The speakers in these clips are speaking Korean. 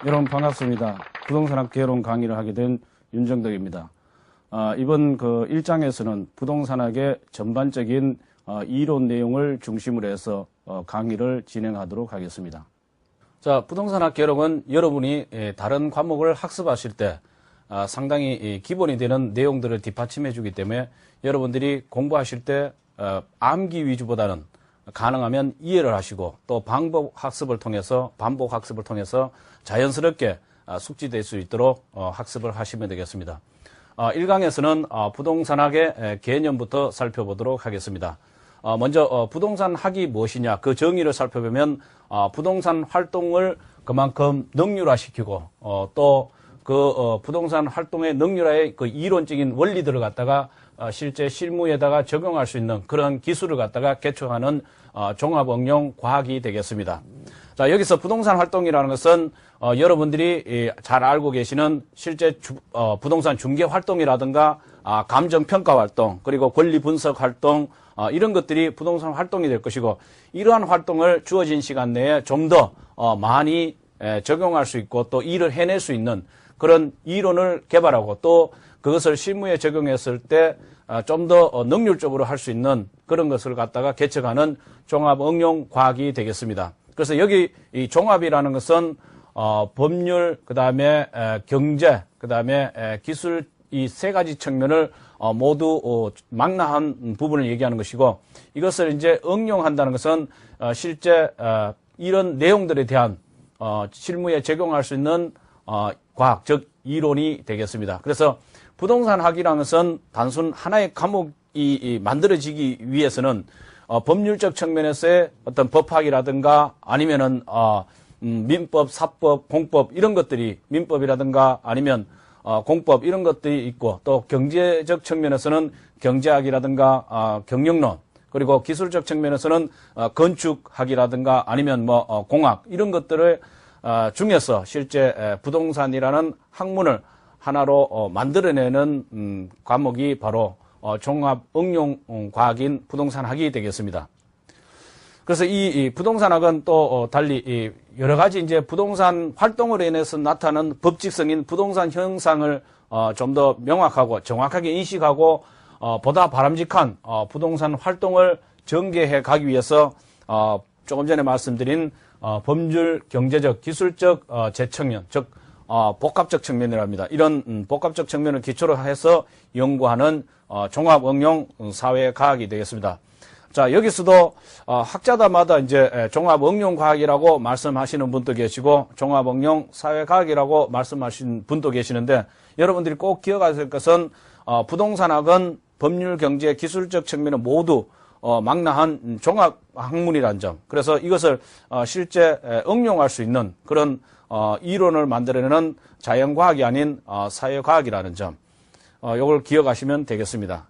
여러분 반갑습니다. 부동산학 개론 강의를 하게 된 윤정덕입니다. 이번 그 1장에서는 부동산학의 전반적인 이론 내용을 중심으로 해서 강의를 진행하도록 하겠습니다. 자, 부동산학 개론은 여러분이 다른 과목을 학습하실 때 상당히 기본이 되는 내용들을 뒷받침해 주기 때문에 여러분들이 공부하실 때 암기 위주보다는 가능하면 이해를 하시고 또 반복 학습을 통해서 자연스럽게 숙지될 수 있도록 학습을 하시면 되겠습니다. 1강에서는 부동산학의 개념부터 살펴보도록 하겠습니다. 먼저 부동산학이 무엇이냐 그 정의를 살펴보면 부동산 활동을 그만큼 능률화시키고 또 그 부동산 활동의 능률화의 그 이론적인 원리들을 갖다가 실제 실무에다가 적용할 수 있는 그런 기술을 갖다가 개척하는 종합응용 과학이 되겠습니다. 자, 여기서 부동산 활동이라는 것은 여러분들이 잘 알고 계시는 실제 부동산 중개 활동이라든가 감정평가 활동 그리고 권리 분석 활동 이런 것들이 부동산 활동이 될 것이고 이러한 활동을 주어진 시간 내에 좀 더 많이 적용할 수 있고 또 일을 해낼 수 있는 그런 이론을 개발하고 또 그것을 실무에 적용했을 때 좀 더 능률적으로 할 수 있는 그런 것을 갖다가 개척하는 종합응용 과학이 되겠습니다. 그래서 여기 이 종합이라는 것은 법률, 그다음에 경제, 그다음에 기술 이 세 가지 측면을 모두 망라한 부분을 얘기하는 것이고 이것을 이제 응용한다는 것은 실제 이런 내용들에 대한 실무에 적용할 수 있는 과학, 즉 이론이 되겠습니다. 그래서 부동산학이라는 것은 단순 하나의 과목이 만들어지기 위해서는 법률적 측면에서의 어떤 법학이라든가 아니면은 민법, 사법, 공법 이런 것들이 민법이라든가 아니면 공법 이런 것들이 있고 또 경제적 측면에서는 경제학이라든가 경영론 그리고 기술적 측면에서는 건축학이라든가 아니면 뭐 공학 이런 것들을 중에서 실제 부동산이라는 학문을 하나로 만들어내는 과목이 바로 종합응용과학인 부동산학이 되겠습니다. 그래서 이 부동산학은 또 달리 여러 가지 이제 부동산 활동으로 인해서 나타나는 법칙성인 부동산 현상을 좀 더 명확하고 정확하게 인식하고 보다 바람직한 부동산 활동을 전개해 가기 위해서 조금 전에 말씀드린 법률, 경제적, 기술적 재측면, 즉 복합적 측면이랍니다. 이런 복합적 측면을 기초로 해서 연구하는 종합응용 사회과학이 되겠습니다. 자, 여기서도 학자들마다 이제 종합응용과학이라고 말씀하시는 분도 계시고 종합응용 사회과학이라고 말씀하시는 분도 계시는데 여러분들이 꼭 기억하셔야 할 것은 부동산학은 법률, 경제, 기술적 측면을 모두 망라한 종합학문이라는 점. 그래서 이것을 실제 응용할 수 있는 그런 이론을 만들어내는 자연과학이 아닌 사회과학이라는 점. 이걸 기억하시면 되겠습니다.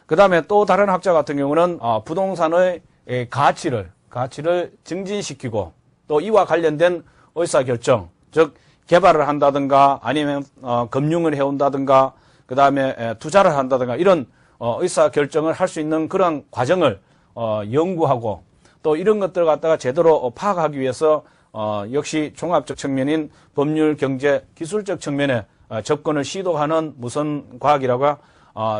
그 다음에 또 다른 학자 같은 경우는 부동산의 가치를 증진시키고 또 이와 관련된 의사결정, 즉 개발을 한다든가 아니면 금융을 해온다든가 그 다음에 투자를 한다든가 이런 의사결정을 할 수 있는 그런 과정을 연구하고 또 이런 것들을 갖다가 제대로 파악하기 위해서 역시 종합적 측면인 법률, 경제, 기술적 측면에 접근을 시도하는 무슨 과학이라고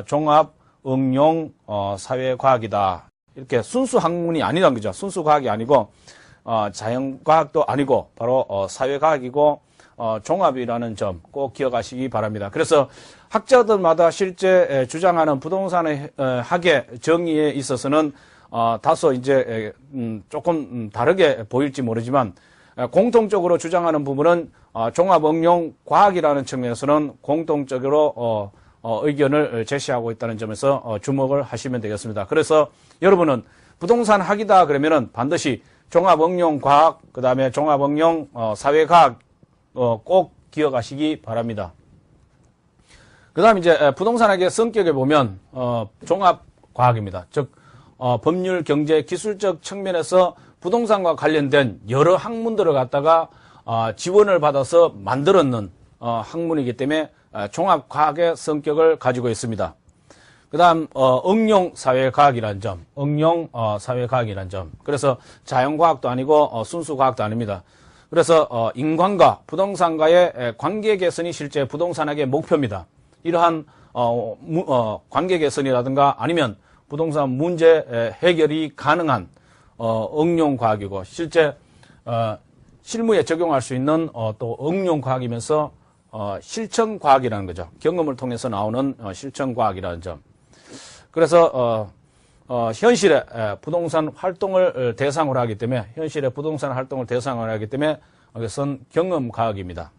종합응용 사회과학이다. 이렇게 순수 학문이 아니란 거죠. 순수 과학이 아니고 자연과학도 아니고 바로 사회과학이고 종합이라는 점 꼭 기억하시기 바랍니다. 그래서 학자들마다 실제 주장하는 부동산의 학의 정의에 있어서는 다소 이제 조금 다르게 보일지 모르지만 공통적으로 주장하는 부분은 종합응용 과학이라는 측면에서는 공통적으로 의견을 제시하고 있다는 점에서 주목을 하시면 되겠습니다. 그래서 여러분은 부동산 학이다 그러면은 반드시 종합응용 과학, 그 다음에 종합응용 사회과학 꼭 기억하시기 바랍니다. 그 다음 이제 부동산학의 성격에 보면 종합과학입니다. 즉 법률, 경제, 기술적 측면에서 부동산과 관련된 여러 학문들을 갖다가 지원을 받아서 만들었는 학문이기 때문에 종합과학의 성격을 가지고 있습니다. 그 다음 응용사회과학이라는 점, 그래서 자연과학도 아니고 순수과학도 아닙니다. 그래서 인간과 부동산과의 관계 개선이 실제 부동산학의 목표입니다. 이러한 관계 개선이라든가 아니면 부동산 문제 해결이 가능한 응용 과학이고 실제 실무에 적용할 수 있는 또 응용 과학이면서 실천 과학이라는 거죠. 경험을 통해서 나오는 실천 과학이라는 점. 그래서 현실의 부동산 활동을 대상으로 하기 때문에 현실의 부동산 활동을 대상으로 하기 때문에 이것은 경험 과학입니다.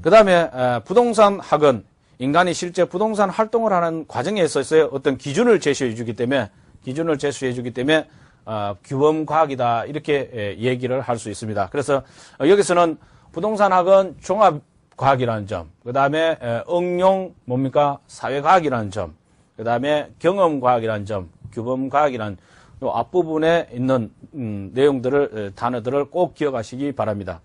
그 다음에 부동산학은 인간이 실제 부동산 활동을 하는 과정에 있어서 어떤 기준을 제시해 주기 때문에 규범 과학이다 이렇게 얘기를 할 수 있습니다. 그래서 여기서는 부동산학은 종합 과학이라는 점, 그 다음에 응용 사회과학이라는 점, 그 다음에 경험과학이라는 점, 규범과학이라는 요 앞부분에 있는 단어들을 꼭 기억하시기 바랍니다.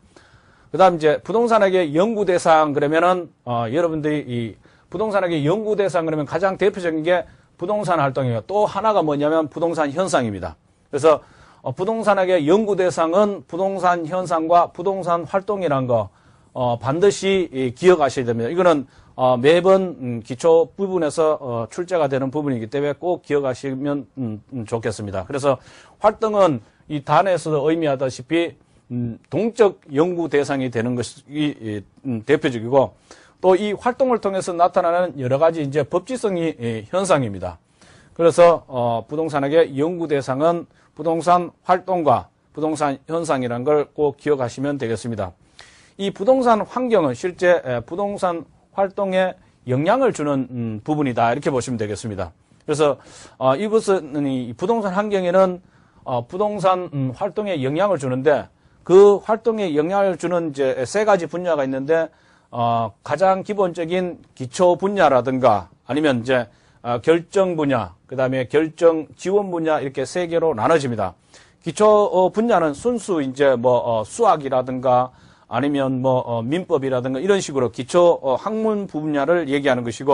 그 다음 이제 부동산학의 연구대상 그러면은 여러분들이 이 부동산학의 연구대상 그러면 가장 대표적인 게 부동산 활동이에요. 또 하나가 뭐냐면 부동산 현상입니다. 그래서 부동산학의 연구대상은 부동산 현상과 부동산 활동이라는 거 반드시 기억하셔야 됩니다. 이거는 매번 기초 부분에서 출제가 되는 부분이기 때문에 꼭 기억하시면 좋겠습니다. 그래서 활동은 이 단어에서도 의미하다시피 동적 연구 대상이 되는 것이 대표적이고 또 이 활동을 통해서 나타나는 여러 가지 이제 법지성이 현상입니다. 그래서 부동산학의 연구 대상은 부동산 활동과 부동산 현상이라는 걸 꼭 기억하시면 되겠습니다. 이 부동산 환경은 실제 부동산 활동에 영향을 주는 부분이다 이렇게 보시면 되겠습니다. 그래서 이것은 이 부동산 환경에는 부동산 활동에 영향을 주는데 그 활동에 영향을 주는 이제 세 가지 분야가 있는데 가장 기본적인 기초 분야라든가 아니면 이제 결정 분야, 그 다음에 결정 지원 분야 이렇게 세 개로 나눠집니다. 기초 분야는 순수 이제 수학이라든가 아니면 민법이라든가 이런 식으로 기초 학문 분야를 얘기하는 것이고